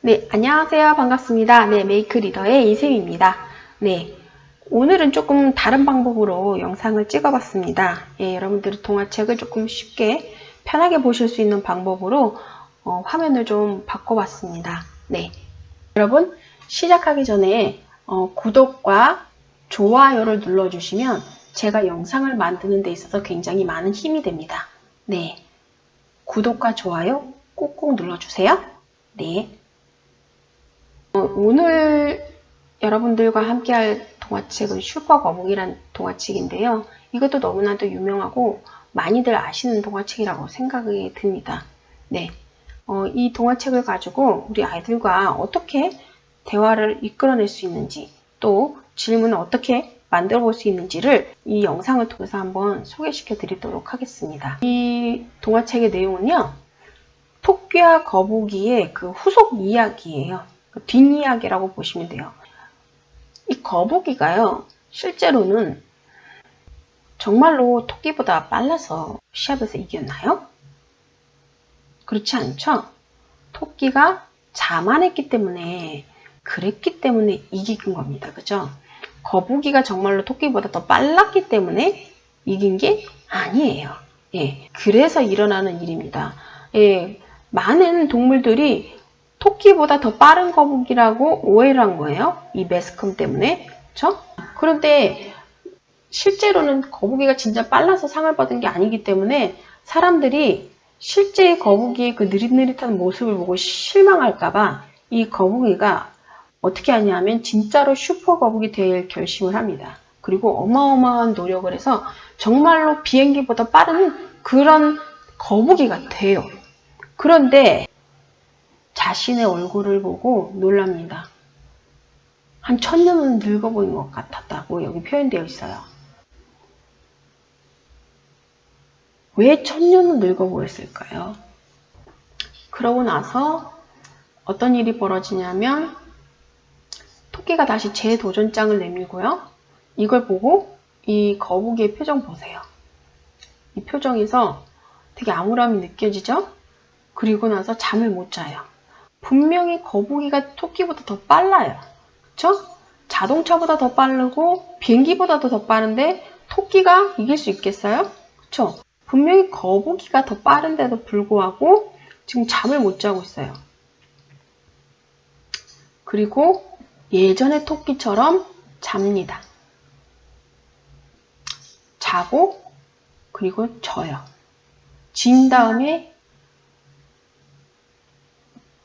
네, 안녕하세요. 반갑습니다. 네, 메이크 리더의 이쌤입니다. 네, 오늘은 조금 다른 방법으로 영상을 찍어봤습니다. 예, 여러분들이 동화책을 조금 쉽게 편하게 보실 수 있는 방법으로 화면을 좀 바꿔봤습니다. 네, 여러분 시작하기 전에 구독과 좋아요를 눌러주시면 제가 영상을 만드는 데 있어서 굉장히 많은 힘이 됩니다. 네, 구독과 좋아요 꾹꾹 눌러주세요. 네. 오늘 여러분들과 함께할 동화책은 슈퍼거북이란 동화책인데요. 이것도 너무나도 유명하고 많이들 아시는 동화책이라고 생각이 듭니다. 네, 이 동화책을 가지고 우리 아이들과 어떻게 대화를 이끌어낼 수 있는지, 또 질문을 어떻게 만들어 볼 수 있는지를 이 영상을 통해서 한번 소개시켜 드리도록 하겠습니다. 이 동화책의 내용은요, 토끼와 거북이의 그 후속 이야기예요. 뒷이야기라고 보시면 돼요. 이 거북이가요, 실제로는 정말로 토끼보다 빨라서 시합에서 이겼나요? 그렇지 않죠? 토끼가 자만했기 때문에, 그랬기 때문에 이긴 겁니다. 그죠? 거북이가 정말로 토끼보다 더 빨랐기 때문에 이긴 게 아니에요. 예, 그래서 일어나는 일입니다. 예, 많은 동물들이 토끼보다 더 빠른 거북이라고 오해를 한 거예요. 이 매스컴 때문에. 그렇죠? 그런데 실제로는 거북이가 진짜 빨라서 상을 받은 게 아니기 때문에 사람들이 실제 거북이의 그 느릿느릿한 모습을 보고 실망할까봐 이 거북이가 어떻게 하냐면 진짜로 슈퍼 거북이 될 결심을 합니다. 그리고 어마어마한 노력을 해서 정말로 비행기보다 빠른 그런 거북이가 돼요. 그런데 자신의 얼굴을 보고 놀랍니다. 한 1000년은 늙어 보인 것 같았다고 여기 표현되어 있어요. 왜 1000년은 늙어 보였을까요? 그러고 나서 어떤 일이 벌어지냐면 토끼가 다시 재도전장을 내밀고요. 이걸 보고 이 거북이의 표정 보세요. 이 표정에서 되게 암울함이 느껴지죠? 그리고 나서 잠을 못 자요. 분명히 거북이가 토끼보다 더 빨라요. 그쵸? 자동차보다 더 빠르고 비행기보다도 더 빠른데 토끼가 이길 수 있겠어요? 그쵸? 분명히 거북이가 더 빠른데도 불구하고 지금 잠을 못 자고 있어요. 그리고 예전의 토끼처럼 잡니다. 자고 그리고 져요. 진 다음에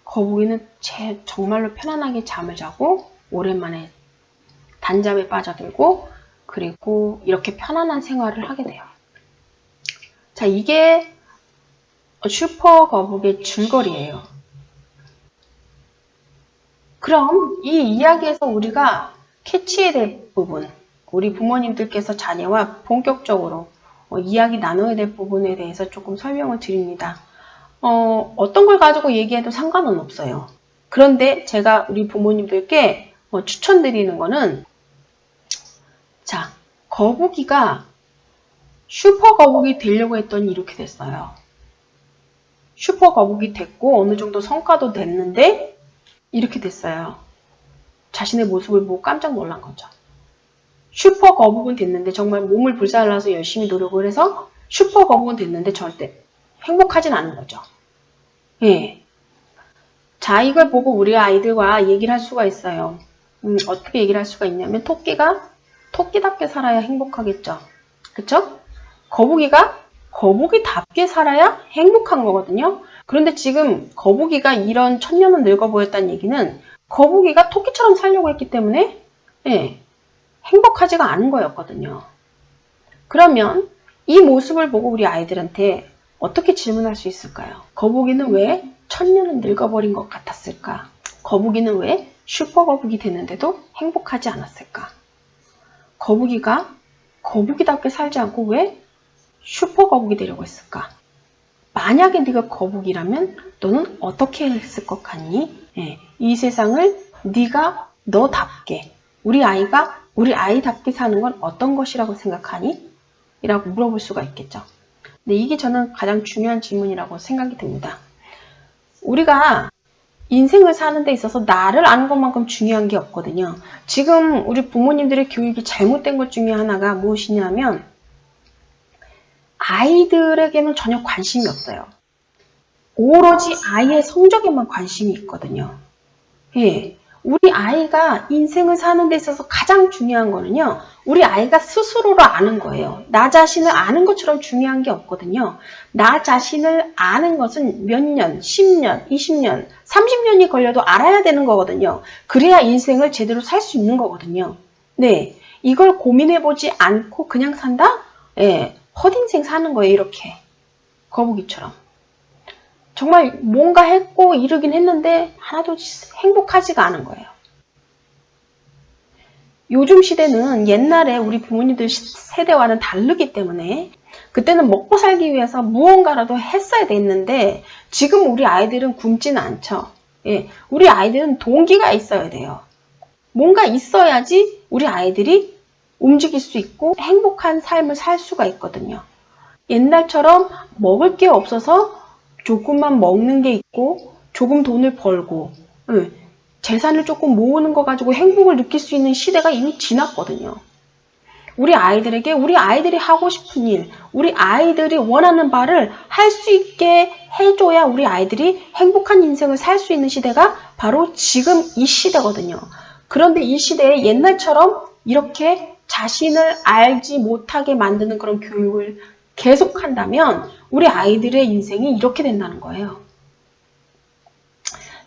거북이는 정말로 편안하게 잠을 자고 오랜만에 단잠에 빠져들고 그리고 이렇게 편안한 생활을 하게 돼요. 자, 이게 슈퍼 거북이의 줄거리예요. 그럼 이 이야기에서 우리가 캐치해야 될 부분, 우리 부모님들께서 자녀와 본격적으로 이야기 나눠야 될 부분에 대해서 조금 설명을 드립니다. 어떤 걸 가지고 얘기해도 상관은 없어요. 그런데 제가 우리 부모님들께 추천드리는 거는, 자, 거북이가 슈퍼 거북이 되려고 했더니 이렇게 됐어요. 슈퍼 거북이 됐고 어느 정도 성과도 냈는데 이렇게 됐어요. 자신의 모습을 보고 깜짝 놀란 거죠. 슈퍼 거북은 됐는데 정말 몸을 불살라서 열심히 노력을 해서 슈퍼 거북은 됐는데 절대 행복하진 않은 거죠. 예. 자, 이걸 보고 우리 아이들과 얘기를 할 수가 있어요. 어떻게 얘기를 할 수가 있냐면 토끼가 토끼답게 살아야 행복하겠죠. 그쵸? 거북이가 거북이답게 살아야 행복한 거거든요. 그런데 지금 거북이가 이런 1000년은 늙어 보였다는 얘기는 거북이가 토끼처럼 살려고 했기 때문에 행복하지가 않은 거였거든요. 그러면 이 모습을 보고 우리 아이들한테 어떻게 질문할 수 있을까요? 거북이는 왜 1000년은 늙어버린 것 같았을까? 거북이는 왜 슈퍼 거북이 됐는데도 행복하지 않았을까? 거북이가 거북이답게 살지 않고 왜 슈퍼 거북이 되려고 했을까? 만약에 네가 거북이라면 너는 어떻게 했을 것 같니? 이 세상을 네가 너답게, 우리 아이가 우리 아이답게 사는 건 어떤 것이라고 생각하니? 이라고 물어볼 수가 있겠죠. 근데 이게 저는 가장 중요한 질문이라고 생각이 듭니다. 우리가 인생을 사는 데 있어서 나를 아는 것만큼 중요한 게 없거든요. 지금 우리 부모님들의 교육이 잘못된 것 중에 하나가 무엇이냐면 아이들에게는 전혀 관심이 없어요. 오로지 아이의 성적에만 관심이 있거든요. 예. 우리 아이가 인생을 사는 데 있어서 가장 중요한 거는요. 우리 아이가 스스로를 아는 거예요. 나 자신을 아는 것처럼 중요한 게 없거든요. 나 자신을 아는 것은 몇 년, 10년, 20년, 30년이 걸려도 알아야 되는 거거든요. 그래야 인생을 제대로 살 수 있는 거거든요. 네. 이걸 고민해보지 않고 그냥 산다? 예. 헛인생 사는 거예요. 이렇게. 거북이처럼. 정말 뭔가 했고 이루긴 했는데 하나도 행복하지가 않은 거예요. 요즘 시대는 옛날에 우리 부모님들 세대와는 다르기 때문에 그때는 먹고 살기 위해서 무언가라도 했어야 됐는데 지금 우리 아이들은 굶지는 않죠. 예, 우리 아이들은 동기가 있어야 돼요. 뭔가 있어야지 우리 아이들이 움직일 수 있고 행복한 삶을 살 수가 있거든요. 옛날처럼 먹을 게 없어서 조금만 먹는 게 있고 조금 돈을 벌고 재산을 조금 모으는 거 가지고 행복을 느낄 수 있는 시대가 이미 지났거든요. 우리 아이들에게 우리 아이들이 하고 싶은 일, 우리 아이들이 원하는 바를 할 수 있게 해줘야 우리 아이들이 행복한 인생을 살 수 있는 시대가 바로 지금 이 시대거든요. 그런데 이 시대에 옛날처럼 이렇게 자신을 알지 못하게 만드는 그런 교육을 계속한다면 우리 아이들의 인생이 이렇게 된다는 거예요.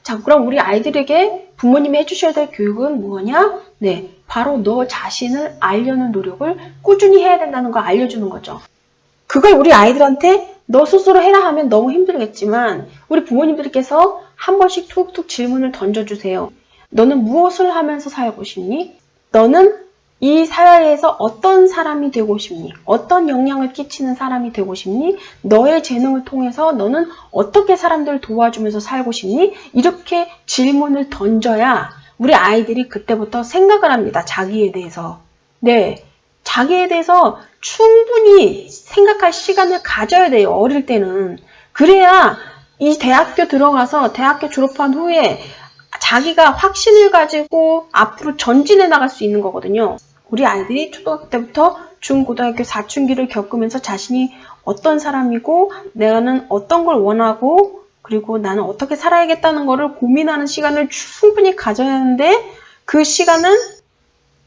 자, 그럼 우리 아이들에게 부모님이 해주셔야 될 교육은 뭐냐? 네, 바로 너 자신을 알려는 노력을 꾸준히 해야 된다는 걸 알려주는 거죠. 그걸 우리 아이들한테 너 스스로 해라 하면 너무 힘들겠지만 우리 부모님들께서 한 번씩 툭툭 질문을 던져주세요. 너는 무엇을 하면서 살고 싶니? 너는 이 사회에서 어떤 사람이 되고 싶니? 어떤 영향을 끼치는 사람이 되고 싶니? 너의 재능을 통해서 너는 어떻게 사람들을 도와주면서 살고 싶니? 이렇게 질문을 던져야 우리 아이들이 그때부터 생각을 합니다. 자기에 대해서. 네, 자기에 대해서 충분히 생각할 시간을 가져야 돼요. 어릴 때는. 그래야 이 대학교 들어가서 대학교 졸업한 후에 자기가 확신을 가지고 앞으로 전진해 나갈 수 있는 거거든요. 우리 아이들이 초등학교 때부터 중고등학교 사춘기를 겪으면서 자신이 어떤 사람이고 내가는 어떤 걸 원하고 그리고 나는 어떻게 살아야겠다는 거를 고민하는 시간을 충분히 가져야 하는데 그 시간은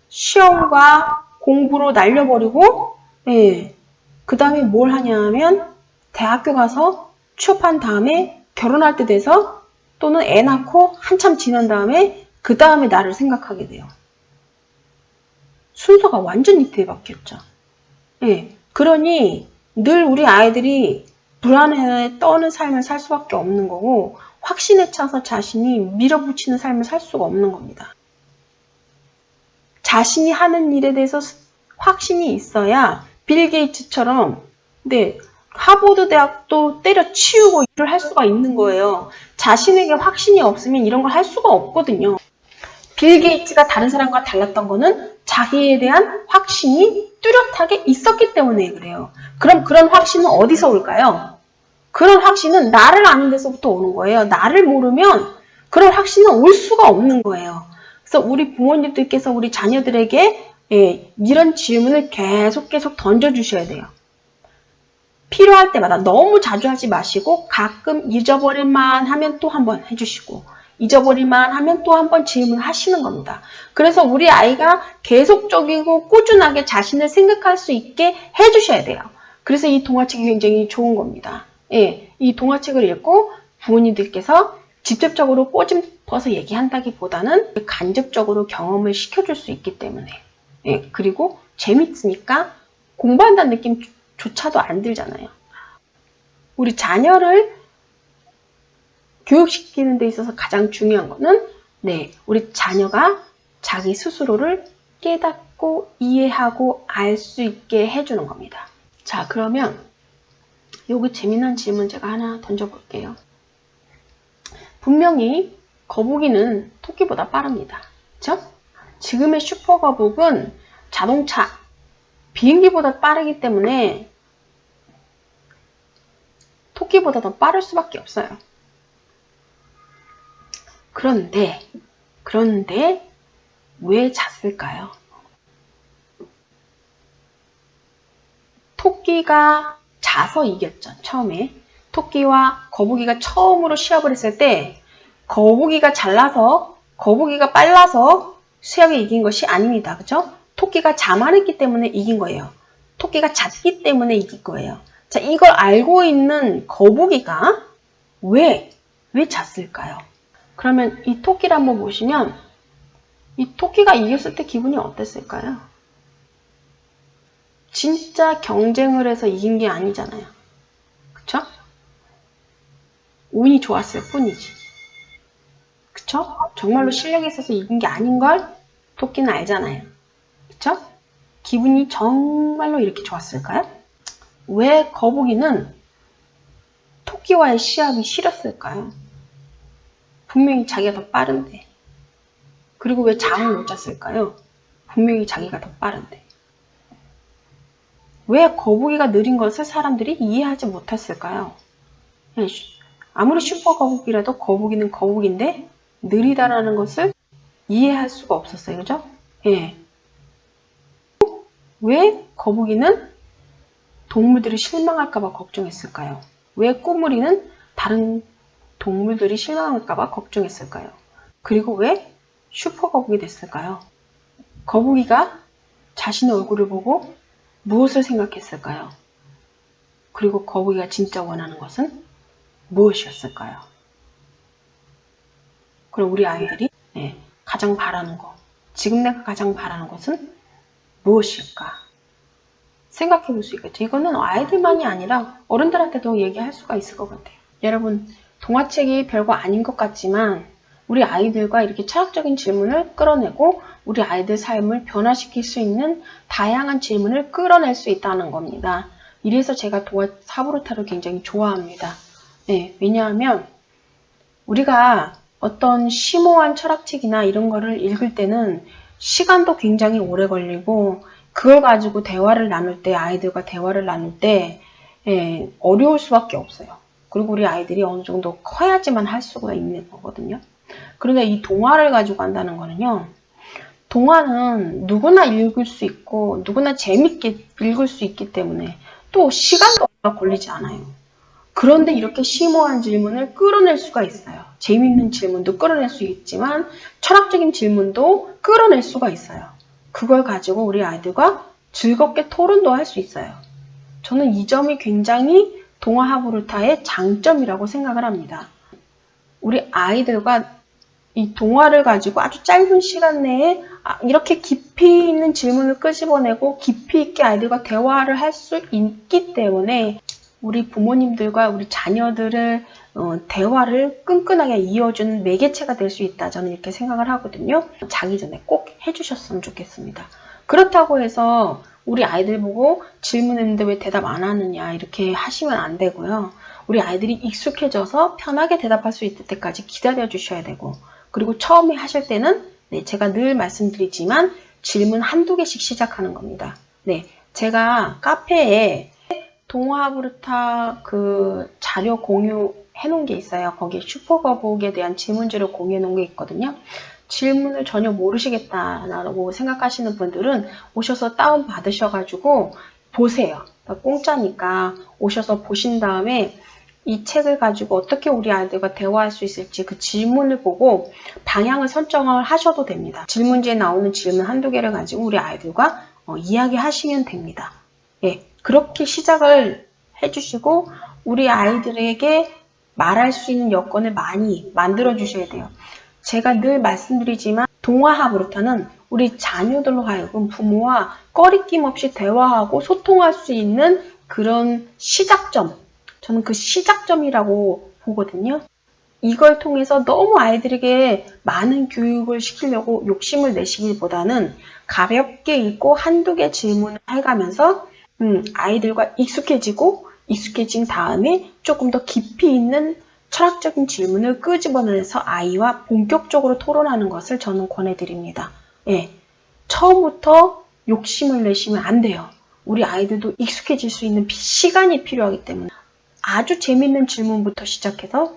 시험과 공부로 날려버리고 그 다음에 뭘 하냐면 대학교 가서 취업한 다음에 결혼할 때 돼서 또는 애 낳고 한참 지난 다음에 그 다음에 나를 생각하게 돼요. 순서가 완전히 뒤바뀌었죠. 예, 그러니 늘 우리 아이들이 불안에 떠는 삶을 살 수밖에 없는 거고 확신에 차서 자신이 밀어붙이는 삶을 살 수가 없는 겁니다. 자신이 하는 일에 대해서 확신이 있어야 빌 게이츠처럼 하버드 대학도 때려치우고 일을 할 수가 있는 거예요. 자신에게 확신이 없으면 이런 걸 할 수가 없거든요. 빌 게이츠가 다른 사람과 달랐던 거는 자기에 대한 확신이 뚜렷하게 있었기 때문에 그래요. 그럼 그런 확신은 어디서 올까요? 그런 확신은 나를 아는 데서부터 오는 거예요. 나를 모르면 그런 확신은 올 수가 없는 거예요. 그래서 우리 부모님들께서 우리 자녀들에게 이런 질문을 계속 던져주셔야 돼요. 필요할 때마다 너무 자주 하지 마시고 가끔 잊어버릴만 하면 또 한번 해주시고 잊어버릴만 하면 또 한번 질문하시는 겁니다. 그래서 우리 아이가 계속적이고 꾸준하게 자신을 생각할 수 있게 해주셔야 돼요. 그래서 이 동화책이 굉장히 좋은 겁니다. 이 동화책을 읽고 부모님들께서 직접적으로 꼬집어서 얘기한다기보다는 간접적으로 경험을 시켜줄 수 있기 때문에 그리고 재밌으니까 공부한다는 느낌조차도 안 들잖아요. 우리 자녀를 교육시키는 데 있어서 가장 중요한 거는 우리 자녀가 자기 스스로를 깨닫고 이해하고 알 수 있게 해주는 겁니다. 자, 그러면 여기 재미난 질문 제가 하나 던져볼게요. 분명히 거북이는 토끼보다 빠릅니다. 그렇죠? 지금의 슈퍼거북은 자동차, 비행기보다 빠르기 때문에 토끼보다 더 빠를 수밖에 없어요. 그런데 왜 잤을까요? 토끼가 자서 이겼죠. 처음에 토끼와 거북이가 처음으로 시합을 했을 때 거북이가 잘나서 거북이가 빨라서 시합에 이긴 것이 아닙니다. 그죠? 토끼가 자만했기 때문에 이긴 거예요. 토끼가 잤기 때문에 이긴 거예요. 자, 이걸 알고 있는 거북이가 왜 잤을까요? 그러면 이 토끼를 한번 보시면 이 토끼가 이겼을 때 기분이 어땠을까요? 진짜 경쟁을 해서 이긴 게 아니잖아요. 그쵸? 운이 좋았을 뿐이지. 그쵸? 정말로 실력이 있어서 이긴 게 아닌 걸 토끼는 알잖아요. 그쵸? 기분이 정말로 이렇게 좋았을까요? 왜 거북이는 토끼와의 시합이 싫었을까요? 분명히 자기가 더 빠른데. 그리고 왜 잠을 못 잤을까요? 분명히 자기가 더 빠른데. 왜 거북이가 느린 것을 사람들이 이해하지 못했을까요? 아무리 슈퍼 거북이라도 거북이는 거북인데 느리다라는 것을 이해할 수가 없었어요. 그죠? 예. 왜 거북이는 동물들이 실망할까봐 걱정했을까요? 왜 꼬물이는 다른 동물들이 실망할까봐 걱정했을까요? 그리고 왜 슈퍼 거북이 됐을까요? 거북이가 자신의 얼굴을 보고 무엇을 생각했을까요? 그리고 거북이가 진짜 원하는 것은 무엇이었을까요? 그럼 우리 아이들이 가장 바라는 것, 지금 내가 가장 바라는 것은 무엇일까? 생각해 볼 수 있겠죠. 이거는 아이들만이 아니라 어른들한테도 얘기할 수가 있을 것 같아요. 여러분, 동화책이 별거 아닌 것 같지만 우리 아이들과 이렇게 철학적인 질문을 끌어내고 우리 아이들 삶을 변화시킬 수 있는 다양한 질문을 끌어낼 수 있다는 겁니다. 이래서 제가 동화 하브루타를 굉장히 좋아합니다. 왜냐하면 우리가 어떤 심오한 철학책이나 이런 거를 읽을 때는 시간도 굉장히 오래 걸리고 그걸 가지고 대화를 나눌 때, 아이들과 대화를 나눌 때 어려울 수밖에 없어요. 그리고 우리 아이들이 어느 정도 커야지만 할 수가 있는 거거든요. 그런데 이 동화를 가지고 한다는 거는요. 동화는 누구나 읽을 수 있고 누구나 재밌게 읽을 수 있기 때문에 또 시간도 얼마 걸리지 않아요. 그런데 이렇게 심오한 질문을 끌어낼 수가 있어요. 재밌는 질문도 끌어낼 수 있지만 철학적인 질문도 끌어낼 수가 있어요. 그걸 가지고 우리 아이들과 즐겁게 토론도 할 수 있어요. 저는 이 점이 굉장히 동화 하브루타의 장점이라고 생각을 합니다. 우리 아이들과 이 동화를 가지고 아주 짧은 시간 내에 이렇게 깊이 있는 질문을 끄집어내고 깊이 있게 아이들과 대화를 할 수 있기 때문에 우리 부모님들과 우리 자녀들의 대화를 끈끈하게 이어주는 매개체가 될 수 있다. 저는 이렇게 생각을 하거든요. 자기 전에 꼭 해주셨으면 좋겠습니다. 그렇다고 해서 우리 아이들 보고 질문했는데 왜 대답 안 하느냐 이렇게 하시면 안 되고요. 우리 아이들이 익숙해져서 편하게 대답할 수 있을 때까지 기다려 주셔야 되고 그리고 처음에 하실 때는 제가 늘 말씀드리지만 질문 한두 개씩 시작하는 겁니다. 제가 카페에 동화 하브루타 그 자료 공유해 놓은 게 있어요. 거기에 슈퍼거북에 대한 질문지를 공유해 놓은 게 있거든요. 질문을 전혀 모르시겠다라고 생각하시는 분들은 오셔서 다운 받으셔가지고 보세요. 공짜니까 오셔서 보신 다음에 이 책을 가지고 어떻게 우리 아이들과 대화할 수 있을지 그 질문을 보고 방향을 설정을 하셔도 됩니다. 질문지에 나오는 질문 한두 개를 가지고 우리 아이들과 이야기하시면 됩니다. 그렇게 시작을 해주시고 우리 아이들에게 말할 수 있는 여건을 많이 만들어 주셔야 돼요. 제가 늘 말씀드리지만 동화 하브루타는 우리 자녀들로 하여금 부모와 꺼리낌 없이 대화하고 소통할 수 있는 그런 시작점, 저는 그 시작점이라고 보거든요. 이걸 통해서 너무 아이들에게 많은 교육을 시키려고 욕심을 내시기보다는 가볍게 읽고 한두 개 질문을 해가면서 아이들과 익숙해진 다음에 조금 더 깊이 있는 철학적인 질문을 끄집어내서 아이와 본격적으로 토론하는 것을 저는 권해드립니다. 처음부터 욕심을 내시면 안 돼요. 우리 아이들도 익숙해질 수 있는 시간이 필요하기 때문에 아주 재밌는 질문부터 시작해서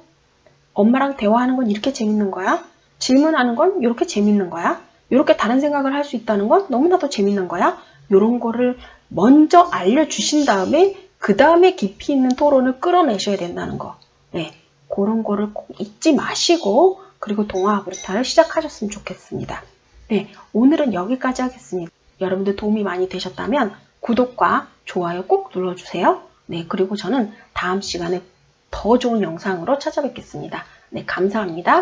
엄마랑 대화하는 건 이렇게 재밌는 거야? 질문하는 건 이렇게 재밌는 거야. 이렇게 다른 생각을 할 수 있다는 건 너무나도 재밌는 거야. 이런 거를 먼저 알려주신 다음에 그 다음에 깊이 있는 토론을 끌어내셔야 된다는 거. 네, 그런 거를 꼭 잊지 마시고 그리고 동화 아브르타를 시작하셨으면 좋겠습니다. 네, 오늘은 여기까지 하겠습니다. 여러분들 도움이 많이 되셨다면 구독과 좋아요 꼭 눌러주세요. 네, 그리고 저는 다음 시간에 더 좋은 영상으로 찾아뵙겠습니다. 네, 감사합니다.